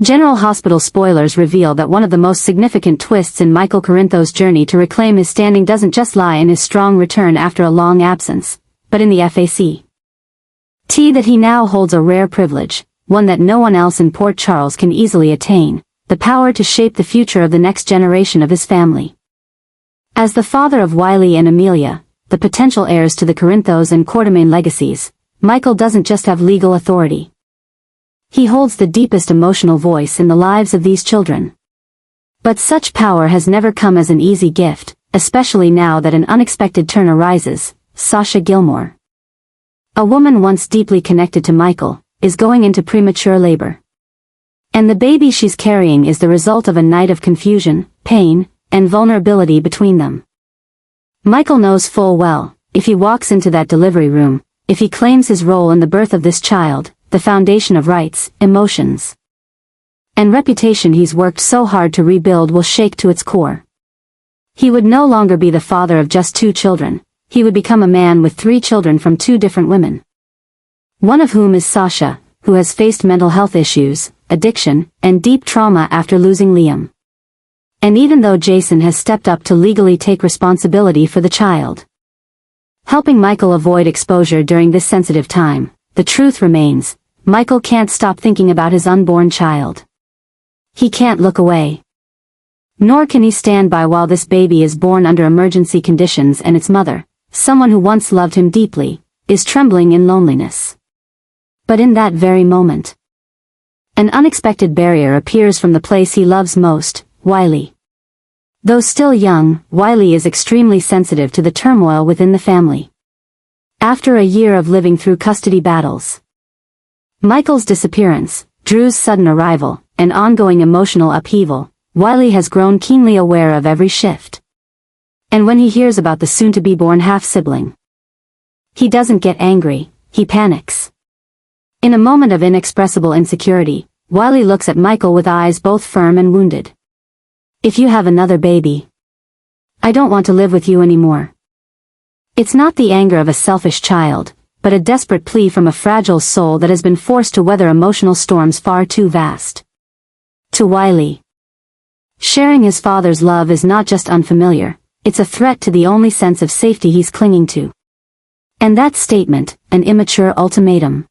General Hospital spoilers reveal that one of the most significant twists in Michael Corinthos' journey to reclaim his standing doesn't just lie in his strong return after a long absence, but in the FAC. That he now holds a rare privilege, one that no one else in Port Charles can easily attain, the power to shape the future of the next generation of his family. As the father of Wiley and Amelia, the potential heirs to the Corinthos and Quartermain legacies, Michael doesn't just have legal authority. He holds the deepest emotional voice in the lives of these children. But such power has never come as an easy gift, especially now that an unexpected turn arises. Sasha Gilmore, a woman once deeply connected to Michael, is going into premature labor. And the baby she's carrying is the result of a night of confusion, pain, and vulnerability between them. Michael knows full well, if he walks into that delivery room, if he claims his role in the birth of this child, the foundation of rights, emotions, and reputation he's worked so hard to rebuild will shake to its core. He would no longer be the father of just 2 children, he would become a man with 3 children from 2 different women. One of whom is Sasha, who has faced mental health issues, addiction, and deep trauma after losing Liam. And even though Jason has stepped up to legally take responsibility for the child, helping Michael avoid exposure during this sensitive time, the truth remains, Michael can't stop thinking about his unborn child. He can't look away. Nor can he stand by while this baby is born under emergency conditions and its mother, someone who once loved him deeply, is trembling in loneliness. But in that very moment, an unexpected barrier appears from the place he loves most, Wiley. Though still young, Wiley is extremely sensitive to the turmoil within the family. After a year of living through custody battles, Michael's disappearance, Drew's sudden arrival, and ongoing emotional upheaval, Wiley has grown keenly aware of every shift. And when he hears about the soon-to-be-born half-sibling, he doesn't get angry, he panics. In a moment of inexpressible insecurity, Wiley looks at Michael with eyes both firm and wounded. "If you have another baby, I don't want to live with you anymore." It's not the anger of a selfish child, but a desperate plea from a fragile soul that has been forced to weather emotional storms far too vast. To Wiley, sharing his father's love is not just unfamiliar, it's a threat to the only sense of safety he's clinging to. And that statement, an immature ultimatum,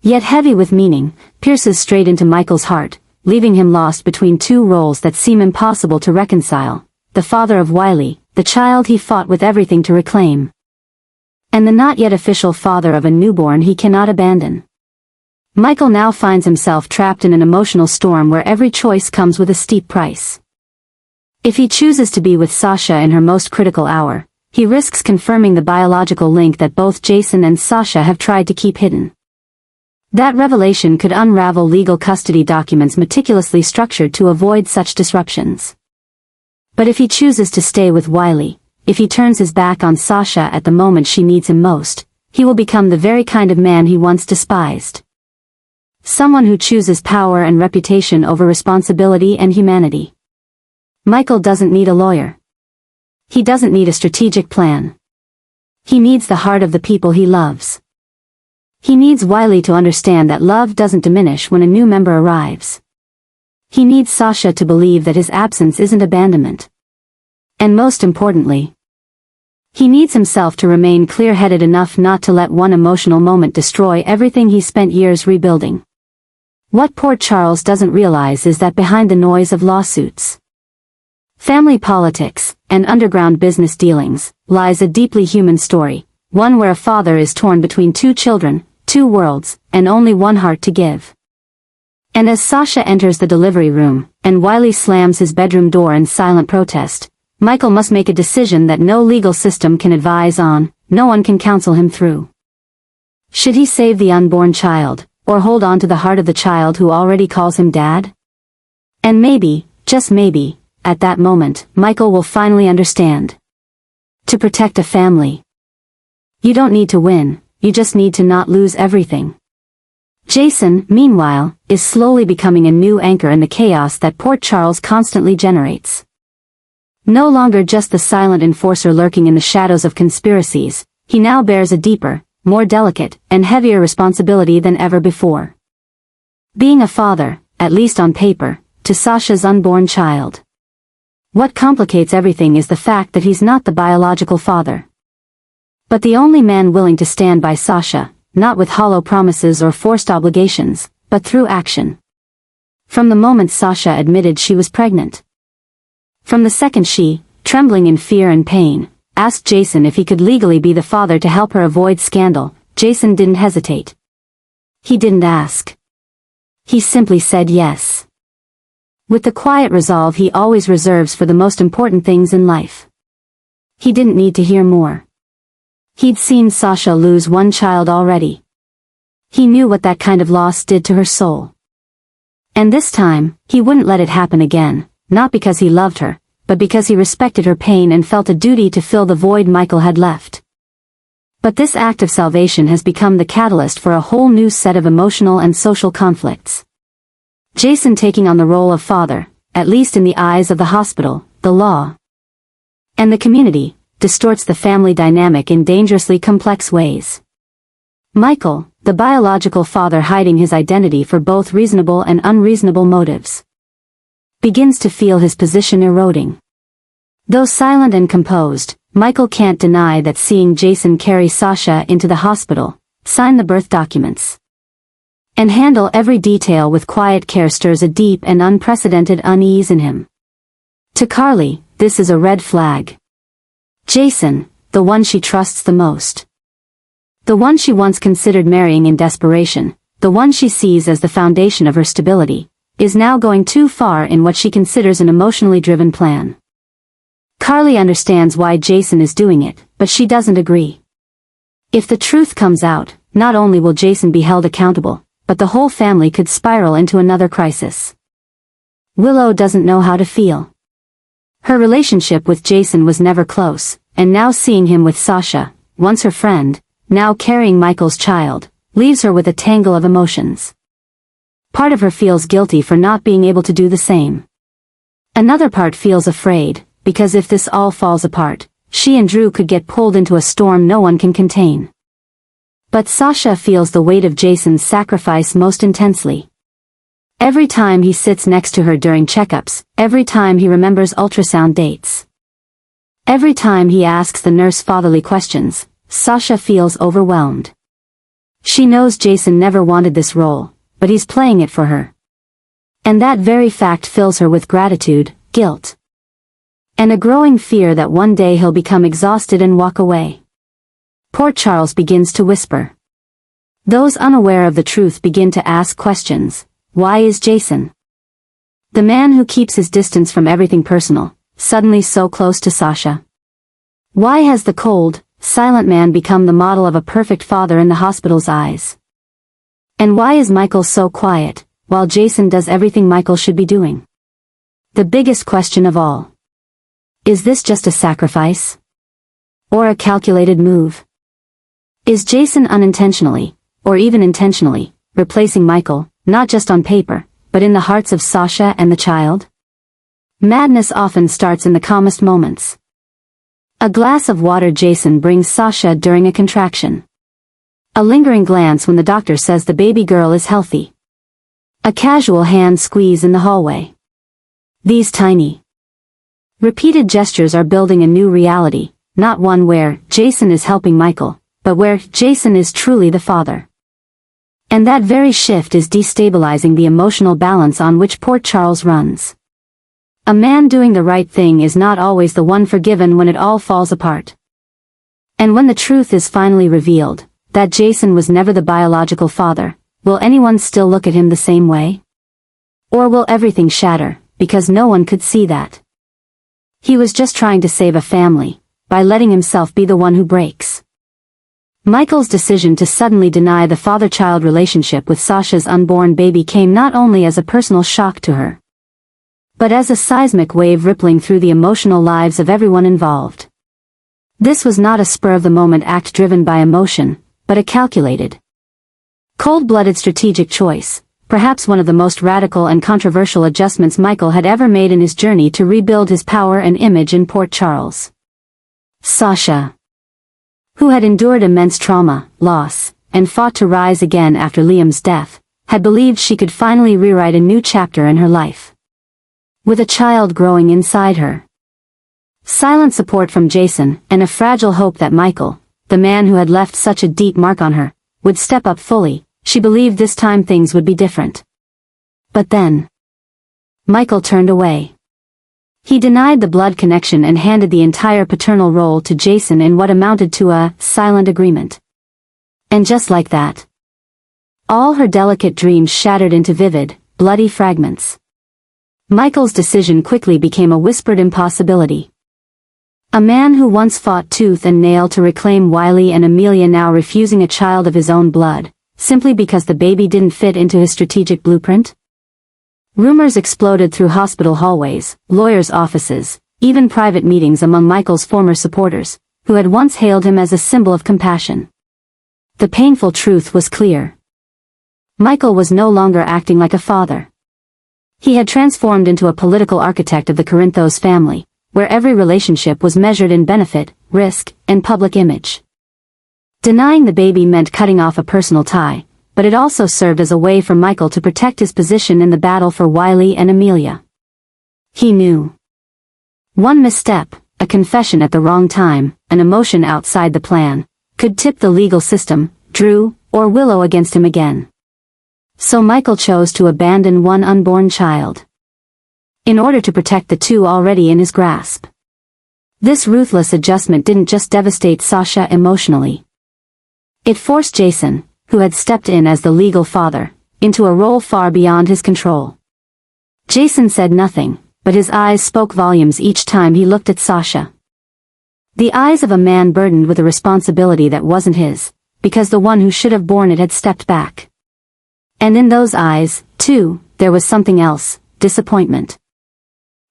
yet heavy with meaning, pierces straight into Michael's heart, leaving him lost between 2 roles that seem impossible to reconcile: the father of Wiley, the child he fought with everything to reclaim, and the not yet official father of a newborn he cannot abandon. Michael now finds himself trapped in an emotional storm where every choice comes with a steep price. If he chooses to be with Sasha in her most critical hour, he risks confirming the biological link that both Jason and Sasha have tried to keep hidden. That revelation could unravel legal custody documents meticulously structured to avoid such disruptions. But if he chooses to stay with Wiley, if he turns his back on Sasha at the moment she needs him most, he will become the very kind of man he once despised. Someone who chooses power and reputation over responsibility and humanity. Michael doesn't need a lawyer. He doesn't need a strategic plan. He needs the heart of the people he loves. He needs Wiley to understand that love doesn't diminish when a new member arrives. He needs Sasha to believe that his absence isn't abandonment. And most importantly, he needs himself to remain clear-headed enough not to let one emotional moment destroy everything he spent years rebuilding. What Port Charles doesn't realize is that behind the noise of lawsuits, family politics, and underground business dealings, lies a deeply human story, one where a father is torn between 2 children, 2 worlds, and only one heart to give. And as Sasha enters the delivery room, and Wiley slams his bedroom door in silent protest, Michael must make a decision that no legal system can advise on, no one can counsel him through. Should he save the unborn child, or hold on to the heart of the child who already calls him Dad? And maybe, just maybe, at that moment, Michael will finally understand. To protect a family, you don't need to win, you just need to not lose everything. Jason, meanwhile, is slowly becoming a new anchor in the chaos that Port Charles constantly generates. No longer just the silent enforcer lurking in the shadows of conspiracies, he now bears a deeper, more delicate, and heavier responsibility than ever before. Being a father, at least on paper, to Sasha's unborn child. What complicates everything is the fact that he's not the biological father, but the only man willing to stand by Sasha, not with hollow promises or forced obligations, but through action. From the moment Sasha admitted she was pregnant. From the second she, trembling in fear and pain, asked Jason if he could legally be the father to help her avoid scandal, Jason didn't hesitate. He didn't ask. He simply said yes. With the quiet resolve he always reserves for the most important things in life. He didn't need to hear more. He'd seen Sasha lose one child already. He knew what that kind of loss did to her soul. And this time, he wouldn't let it happen again, not because he loved her, but because he respected her pain and felt a duty to fill the void Michael had left. But this act of salvation has become the catalyst for a whole new set of emotional and social conflicts. Jason taking on the role of father, at least in the eyes of the hospital, the law, and the community, distorts the family dynamic in dangerously complex ways. Michael, the biological father hiding his identity for both reasonable and unreasonable motives, begins to feel his position eroding. Though silent and composed, Michael can't deny that seeing Jason carry Sasha into the hospital, sign the birth documents, and handle every detail with quiet care stirs a deep and unprecedented unease in him. To Carly, this is a red flag. Jason, the one she trusts the most, the one she once considered marrying in desperation, the one she sees as the foundation of her stability, is now going too far in what she considers an emotionally driven plan. Carly understands why Jason is doing it, but she doesn't agree. If the truth comes out, not only will Jason be held accountable, but the whole family could spiral into another crisis. Willow doesn't know how to feel. Her relationship with Jason was never close, and now seeing him with Sasha, once her friend, now carrying Michael's child, leaves her with a tangle of emotions. Part of her feels guilty for not being able to do the same. Another part feels afraid, because if this all falls apart, she and Drew could get pulled into a storm no one can contain. But Sasha feels the weight of Jason's sacrifice most intensely. Every time he sits next to her during checkups, every time he remembers ultrasound dates, every time he asks the nurse fatherly questions, Sasha feels overwhelmed. She knows Jason never wanted this role, but he's playing it for her. And that very fact fills her with gratitude, guilt, and a growing fear that one day he'll become exhausted and walk away. Poor Charles begins to whisper. Those unaware of the truth begin to ask questions. Why is Jason, the man who keeps his distance from everything personal, suddenly so close to Sasha? Why has the cold, silent man become the model of a perfect father in the hospital's eyes? And why is Michael so quiet, while Jason does everything Michael should be doing? The biggest question of all. Is this just a sacrifice? Or a calculated move? Is Jason unintentionally, or even intentionally, replacing Michael, not just on paper, but in the hearts of Sasha and the child? Madness often starts in the calmest moments. A glass of water Jason brings Sasha during a contraction. A lingering glance when the doctor says the baby girl is healthy. A casual hand squeeze in the hallway. These tiny, repeated gestures are building a new reality, not one where Jason is helping Michael, but where Jason is truly the father. And that very shift is destabilizing the emotional balance on which poor Charles runs. A man doing the right thing is not always the one forgiven when it all falls apart. And when the truth is finally revealed, that Jason was never the biological father, will anyone still look at him the same way? Or will everything shatter, because no one could see that he was just trying to save a family, by letting himself be the one who breaks? Michael's decision to suddenly deny the father-child relationship with Sasha's unborn baby came not only as a personal shock to her, but as a seismic wave rippling through the emotional lives of everyone involved. This was not a spur-of-the-moment act driven by emotion, but a calculated, cold-blooded strategic choice, perhaps one of the most radical and controversial adjustments Michael had ever made in his journey to rebuild his power and image in Port Charles. Sasha, who had endured immense trauma, loss, and fought to rise again after Liam's death, had believed she could finally rewrite a new chapter in her life. With a child growing inside her. Silent support from Jason, and a fragile hope that Michael, the man who had left such a deep mark on her, would step up fully, she believed this time things would be different. But then, Michael turned away. He denied the blood connection and handed the entire paternal role to Jason in what amounted to a silent agreement. And just like that, all her delicate dreams shattered into vivid, bloody fragments. Michael's decision quickly became a whispered impossibility. A man who once fought tooth and nail to reclaim Wiley and Amelia, now refusing a child of his own blood, simply because the baby didn't fit into his strategic blueprint? Rumors exploded through hospital hallways, lawyers' offices, even private meetings among Michael's former supporters, who had once hailed him as a symbol of compassion. The painful truth was clear. Michael was no longer acting like a father. He had transformed into a political architect of the Corinthos family, where every relationship was measured in benefit, risk, and public image. Denying the baby meant cutting off a personal tie, but it also served as a way for Michael to protect his position in the battle for Wiley and Amelia. He knew. One misstep, a confession at the wrong time, an emotion outside the plan, could tip the legal system, Drew, or Willow against him again. So Michael chose to abandon one unborn child, in order to protect the two already in his grasp. This ruthless adjustment didn't just devastate Sasha emotionally. It forced Jason, who had stepped in as the legal father, into a role far beyond his control. Jason said nothing, but his eyes spoke volumes each time he looked at Sasha. The eyes of a man burdened with a responsibility that wasn't his, because the one who should have borne it had stepped back. And in those eyes, too, there was something else, disappointment.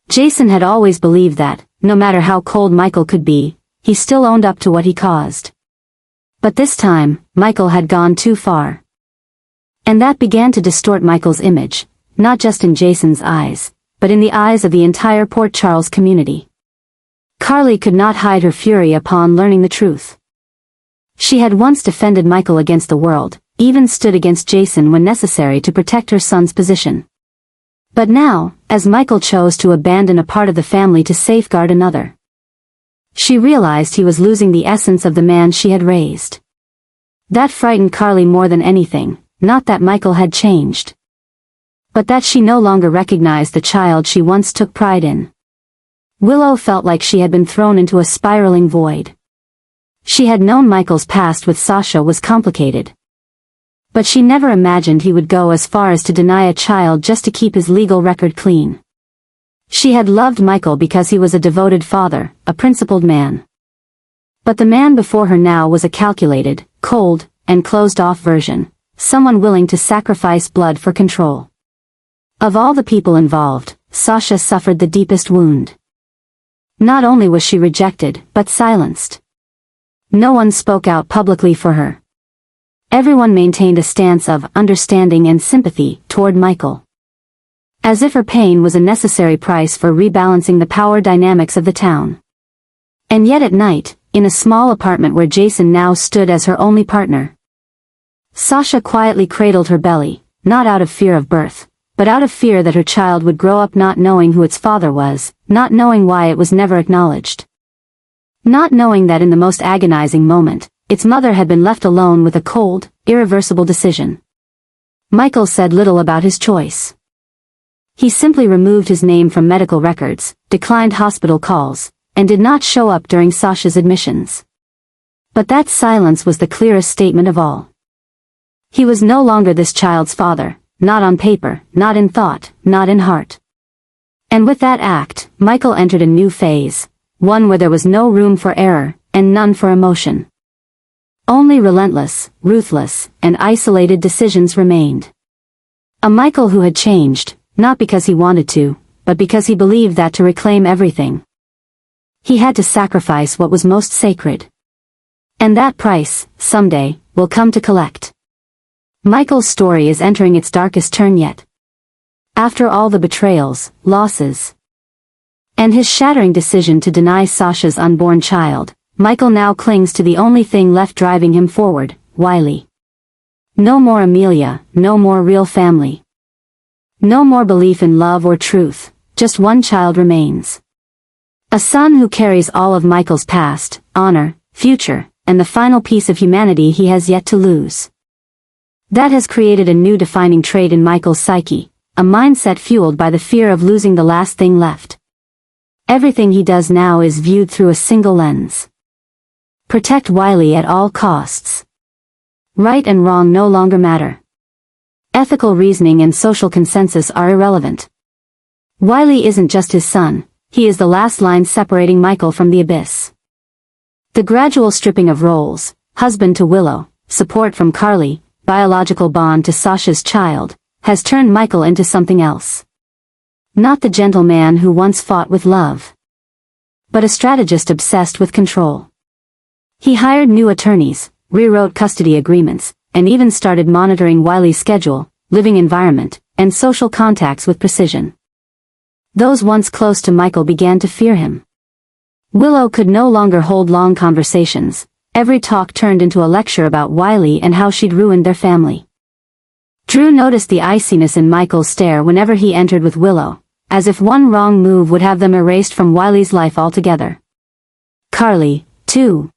Jason had always believed that, no matter how cold Michael could be, he still owned up to what he caused. But this time, Michael had gone too far. And that began to distort Michael's image, not just in Jason's eyes, but in the eyes of the entire Port Charles community. Carly could not hide her fury upon learning the truth. She had once defended Michael against the world, even stood against Jason when necessary to protect her son's position. But now, as Michael chose to abandon a part of the family to safeguard another, she realized he was losing the essence of the man she had raised. That frightened Carly more than anything, not that Michael had changed, but that she no longer recognized the child she once took pride in. Willow felt like she had been thrown into a spiraling void. She had known Michael's past with Sasha was complicated, but she never imagined he would go as far as to deny a child just to keep his legal record clean. She had loved Michael because he was a devoted father, a principled man. But the man before her now was a calculated, cold, and closed-off version, someone willing to sacrifice blood for control. Of all the people involved, Sasha suffered the deepest wound. Not only was she rejected, but silenced. No one spoke out publicly for her. Everyone maintained a stance of understanding and sympathy toward Michael, as if her pain was a necessary price for rebalancing the power dynamics of the town. And yet at night, in a small apartment where Jason now stood as her only partner, Sasha quietly cradled her belly, not out of fear of birth, but out of fear that her child would grow up not knowing who its father was, not knowing why it was never acknowledged. Not knowing that in the most agonizing moment, its mother had been left alone with a cold, irreversible decision. Michael said little about his choice. He simply removed his name from medical records, declined hospital calls, and did not show up during Sasha's admissions. But that silence was the clearest statement of all. He was no longer this child's father, not on paper, not in thought, not in heart. And with that act, Michael entered a new phase, one where there was no room for error, and none for emotion. Only relentless, ruthless, and isolated decisions remained. A Michael who had changed, not because he wanted to, but because he believed that to reclaim everything, he had to sacrifice what was most sacred. And that price, someday, will come to collect. Michael's story is entering its darkest turn yet. After all the betrayals, losses, and his shattering decision to deny Sasha's unborn child, Michael now clings to the only thing left driving him forward, Wiley. No more Amelia, no more real family. No more belief in love or truth, just one child remains. A son who carries all of Michael's past, honor, future, and the final piece of humanity he has yet to lose. That has created a new defining trait in Michael's psyche, a mindset fueled by the fear of losing the last thing left. Everything he does now is viewed through a single lens. Protect Wiley at all costs. Right and wrong no longer matter. Ethical reasoning and social consensus are irrelevant. Wiley isn't just his son, he is the last line separating Michael from the abyss. The gradual stripping of roles, husband to Willow, support from Carly, biological bond to Sasha's child, has turned Michael into something else. Not the gentleman who once fought with love, but a strategist obsessed with control. He hired new attorneys, rewrote custody agreements, and even started monitoring Wiley's schedule, living environment, and social contacts with precision. Those once close to Michael began to fear him. Willow could no longer hold long conversations. Every talk turned into a lecture about Wiley and how she'd ruined their family. Drew noticed the iciness in Michael's stare whenever he entered with Willow, as if one wrong move would have them erased from Wiley's life altogether. Carly, too,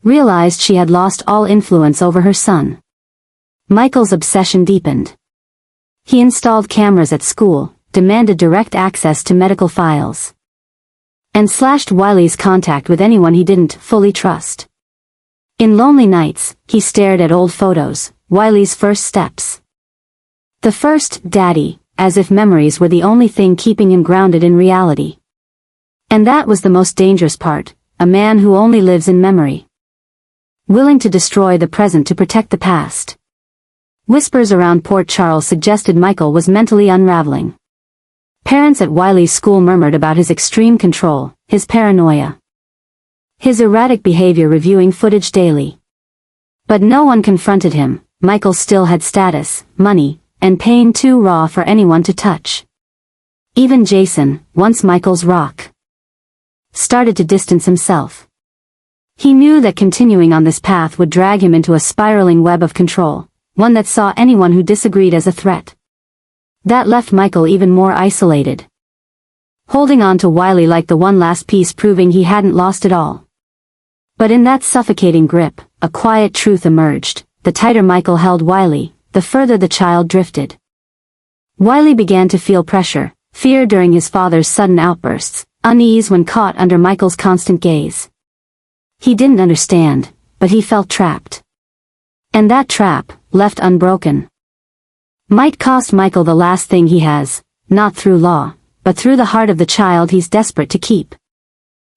realized she had lost all influence over her son. Michael's obsession deepened. He installed cameras at school, demanded direct access to medical files, and slashed Wiley's contact with anyone he didn't fully trust. In lonely nights, he stared at old photos, Wiley's first steps. The first, Daddy, as if memories were the only thing keeping him grounded in reality. And that was the most dangerous part, a man who only lives in memory, willing to destroy the present to protect the past. Whispers around Port Charles suggested Michael was mentally unraveling. Parents at Wiley's school murmured about his extreme control, his paranoia, his erratic behavior, reviewing footage daily. But no one confronted him. Michael still had status, money, and pain too raw for anyone to touch. Even Jason, once Michael's rock, started to distance himself. He knew that continuing on this path would drag him into a spiraling web of control, one that saw anyone who disagreed as a threat. That left Michael even more isolated, holding on to Wiley like the one last piece, proving he hadn't lost it all. But in that suffocating grip, a quiet truth emerged. The tighter Michael held Wiley, the further the child drifted. Wiley began to feel pressure, fear during his father's sudden outbursts, unease when caught under Michael's constant gaze. He didn't understand, but he felt trapped. And that trap, left unbroken, might cost Michael the last thing he has, not through law, but through the heart of the child he's desperate to keep.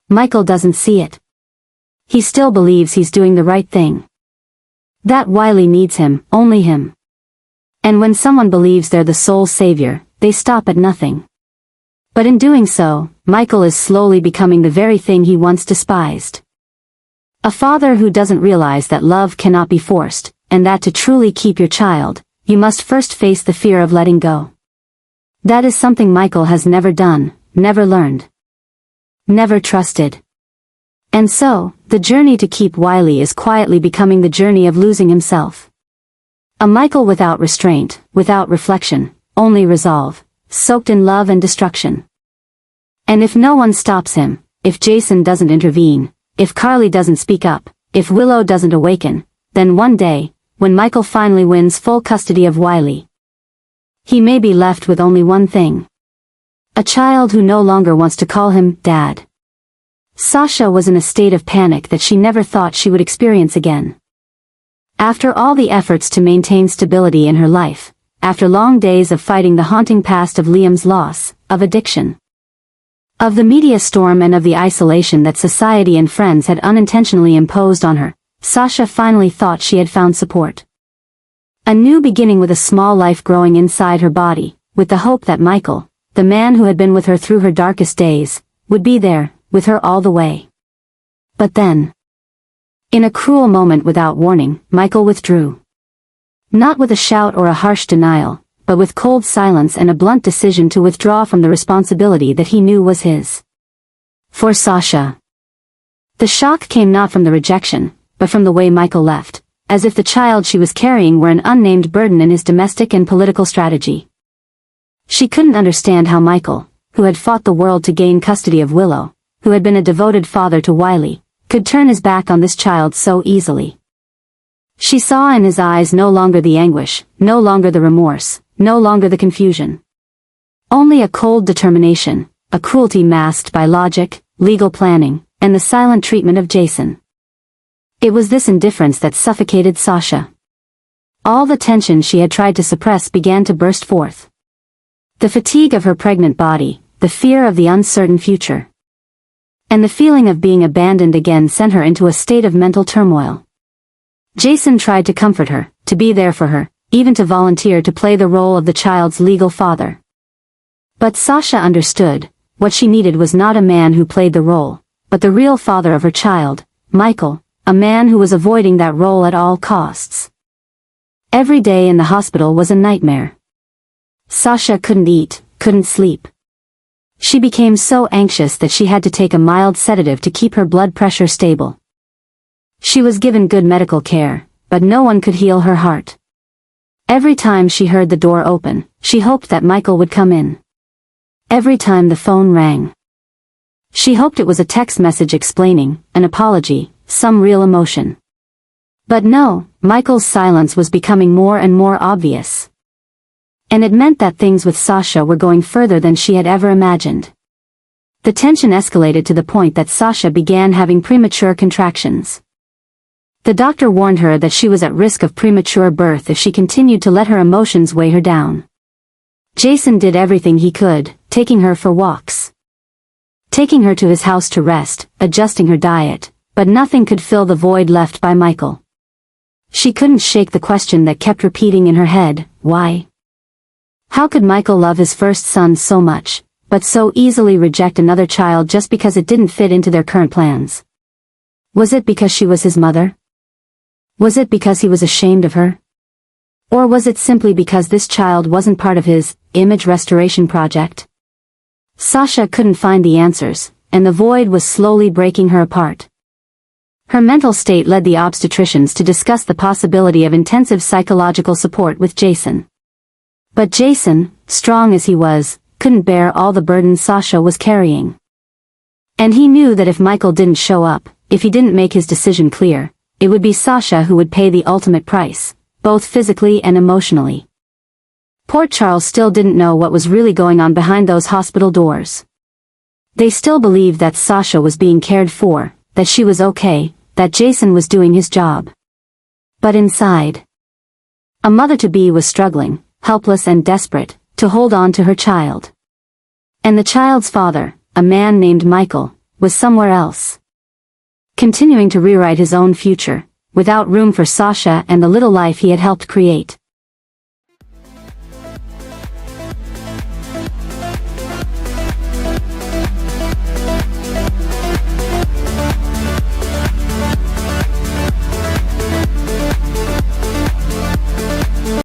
Michael doesn't see it. He still believes he's doing the right thing. That Wiley needs him, only him. And when someone believes they're the sole savior, they stop at nothing. But in doing so, Michael is slowly becoming the very thing he once despised. A father who doesn't realize that love cannot be forced, and that to truly keep your child, you must first face the fear of letting go. That is something Michael has never done, never learned, never trusted. And so, the journey to keep Wiley is quietly becoming the journey of losing himself. A Michael without restraint, without reflection, only resolve, soaked in love and destruction. And if no one stops him, if Jason doesn't intervene, if Carly doesn't speak up, if Willow doesn't awaken, then one day, when Michael finally wins full custody of Wiley, he may be left with only one thing. A child who no longer wants to call him Dad. Sasha was in a state of panic that she never thought she would experience again. After all the efforts to maintain stability in her life, after long days of fighting the haunting past of Liam's loss, of addiction, of the media storm and of the isolation that society and friends had unintentionally imposed on her, Sasha finally thought she had found support. A new beginning with a small life growing inside her body, with the hope that Michael, the man who had been with her through her darkest days, would be there, with her all the way. But then, in a cruel moment without warning, Michael withdrew. Not with a shout or a harsh denial, but with cold silence and a blunt decision to withdraw from the responsibility that he knew was his. For Sasha, the shock came not from the rejection, but from the way Michael left, as if the child she was carrying were an unnamed burden in his domestic and political strategy. She couldn't understand how Michael, who had fought the world to gain custody of Willow, who had been a devoted father to Wiley, could turn his back on this child so easily. She saw in his eyes no longer the anguish, no longer the remorse, no longer the confusion. Only a cold determination, a cruelty masked by logic, legal planning, and the silent treatment of Jason. It was this indifference that suffocated Sasha. All the tension she had tried to suppress began to burst forth. The fatigue of her pregnant body, the fear of the uncertain future, and the feeling of being abandoned again sent her into a state of mental turmoil. Jason tried to comfort her, to be there for her, even to volunteer to play the role of the child's legal father. But Sasha understood, what she needed was not a man who played the role, but the real father of her child, Michael, a man who was avoiding that role at all costs. Every day in the hospital was a nightmare. Sasha couldn't eat, couldn't sleep. She became so anxious that she had to take a mild sedative to keep her blood pressure stable. She was given good medical care, but no one could heal her heart. Every time she heard the door open, she hoped that Michael would come in. Every time the phone rang, she hoped it was a text message explaining, an apology, some real emotion. But no, Michael's silence was becoming more and more obvious. And it meant that things with Sasha were going further than she had ever imagined. The tension escalated to the point that Sasha began having premature contractions. The doctor warned her that she was at risk of premature birth if she continued to let her emotions weigh her down. Jason did everything he could, taking her for walks, taking her to his house to rest, adjusting her diet, but nothing could fill the void left by Michael. She couldn't shake the question that kept repeating in her head, why? How could Michael love his first son so much, but so easily reject another child just because it didn't fit into their current plans? Was it because she was his mother? Was it because he was ashamed of her? Or was it simply because this child wasn't part of his image restoration project? Sasha couldn't find the answers, and the void was slowly breaking her apart. Her mental state led the obstetricians to discuss the possibility of intensive psychological support with Jason. But Jason, strong as he was, couldn't bear all the burden Sasha was carrying. And he knew that if Michael didn't show up, if he didn't make his decision clear, it would be Sasha who would pay the ultimate price, both physically and emotionally. Port Charles still didn't know what was really going on behind those hospital doors. They still believed that Sasha was being cared for, that she was okay, that Jason was doing his job. But inside, a mother-to-be was struggling, helpless and desperate, to hold on to her child. And the child's father, a man named Michael, was somewhere else, continuing to rewrite his own future, without room for Sasha and the little life he had helped create.